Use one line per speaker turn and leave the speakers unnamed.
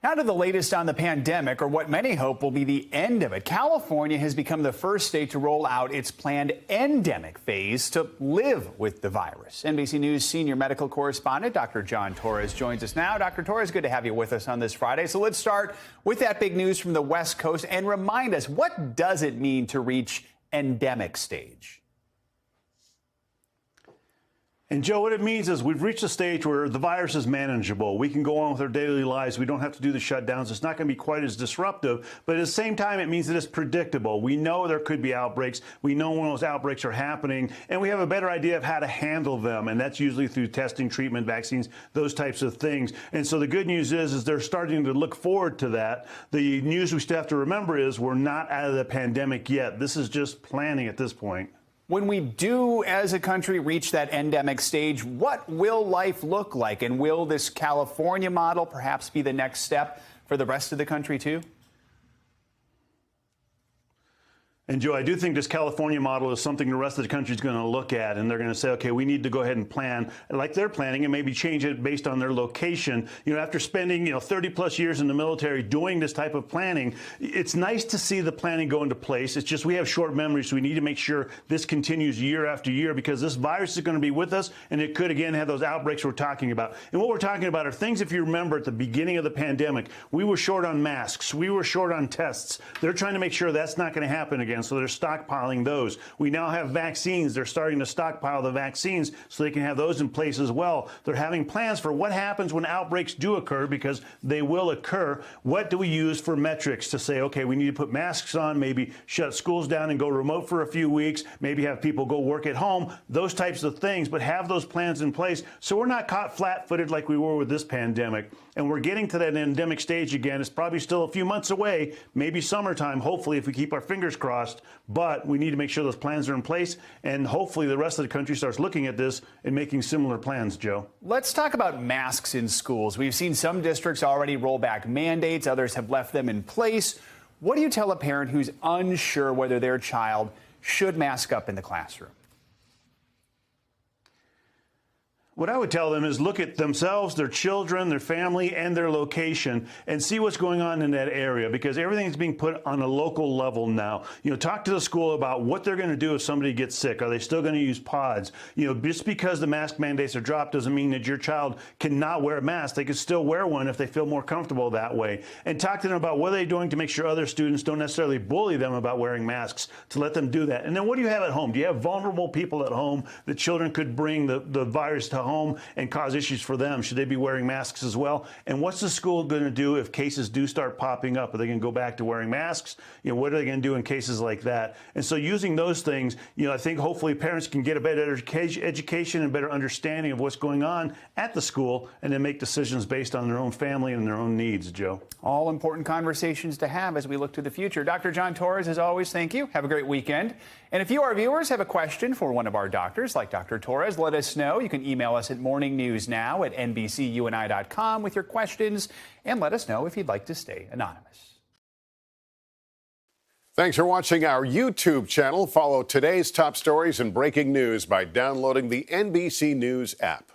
Now to the latest on the pandemic, or what many hope will be the end of it. California has become the first state to roll out its planned endemic phase to live with the virus. NBC News senior medical correspondent Dr. John Torres joins us now. Dr. Torres, good to have you with us on this Friday. So let's start with that big news from the West Coast and remind us, what does it mean to reach endemic stage?
And Joe, what it means is we've reached a stage where the virus is manageable. We can go on with our daily lives. We don't have to do the shutdowns. It's not going to be quite as disruptive, but at the same time, it means that it's predictable. We know there could be outbreaks. We know when those outbreaks are happening, and we have a better idea of how to handle them. And that's usually through testing, treatment, vaccines, those types of things. And so the good news is they're starting to look forward to that. The news we still have to remember is we're not out of the pandemic yet. This is just planning at this point.
When we do, as a country, reach that endemic stage, what will life look like? And will this California model perhaps be the next step for the rest of the country, too?
And Joe, I do think this California model is something the rest of the country is going to look at, and they're going to say, okay, we need to go ahead and plan like they're planning and maybe change it based on their location. You know, after spending, 30 plus years in the military doing this type of planning, it's nice to see the planning go into place. It's just we have short memories, so we need to make sure this continues year after year because this virus is going to be with us, and it could, again, have those outbreaks we're talking about. And what we're talking about are things, if you remember, at the beginning of the pandemic, we were short on masks. We were short on tests. They're trying to make sure that's not going to happen again. So they're stockpiling those. We now have vaccines. They're starting to stockpile the vaccines so they can have those in place as well. They're having plans for what happens when outbreaks do occur, because they will occur. What do we use for metrics to say, okay, we need to put masks on, maybe shut schools down and go remote for a few weeks, maybe have people go work at home, those types of things, but have those plans in place so we're not caught flat-footed like we were with this pandemic. And we're getting to that endemic stage again. It's probably still a few months away, maybe summertime, hopefully, if we keep our fingers crossed. But we need to make sure those plans are in place, and hopefully the rest of the country starts looking at this and making similar plans, Joe.
Let's talk about masks in schools. We've seen some districts already roll back mandates. Others have left them in place. What do you tell a parent who's unsure whether their child should mask up in the classroom?
What I would tell them is look at themselves, their children, their family, and their location and see what's going on in that area, because everything's being put on a local level now. Talk to the school about what they're going to do if somebody gets sick. Are they still going to use pods? Just because the mask mandates are dropped doesn't mean that your child cannot wear a mask. They can still wear one if they feel more comfortable that way. And talk to them about what are they doing to make sure other students don't necessarily bully them about wearing masks, to let them do that. And then what do you have at home? Do you have vulnerable people at home that children could bring the virus to home and cause issues for them? Should they be wearing masks as well? And what's the school going to do if cases do start popping up? Are they going to go back to wearing masks? What are they going to do in cases like that? And so using those things, I think hopefully parents can get a better education and better understanding of what's going on at the school, and then make decisions based on their own family and their own needs, Joe.
All important conversations to have as we look to the future. Dr. John Torres, as always, thank you. Have a great weekend. And if you, our viewers, have a question for one of our doctors, like Dr. Torres, let us know. You can email us at morningnewsnow@nbcuni.com with your questions, and let us know if you'd like to stay anonymous.
Thanks for watching our YouTube channel. Follow today's top stories and breaking news by downloading the NBC News app.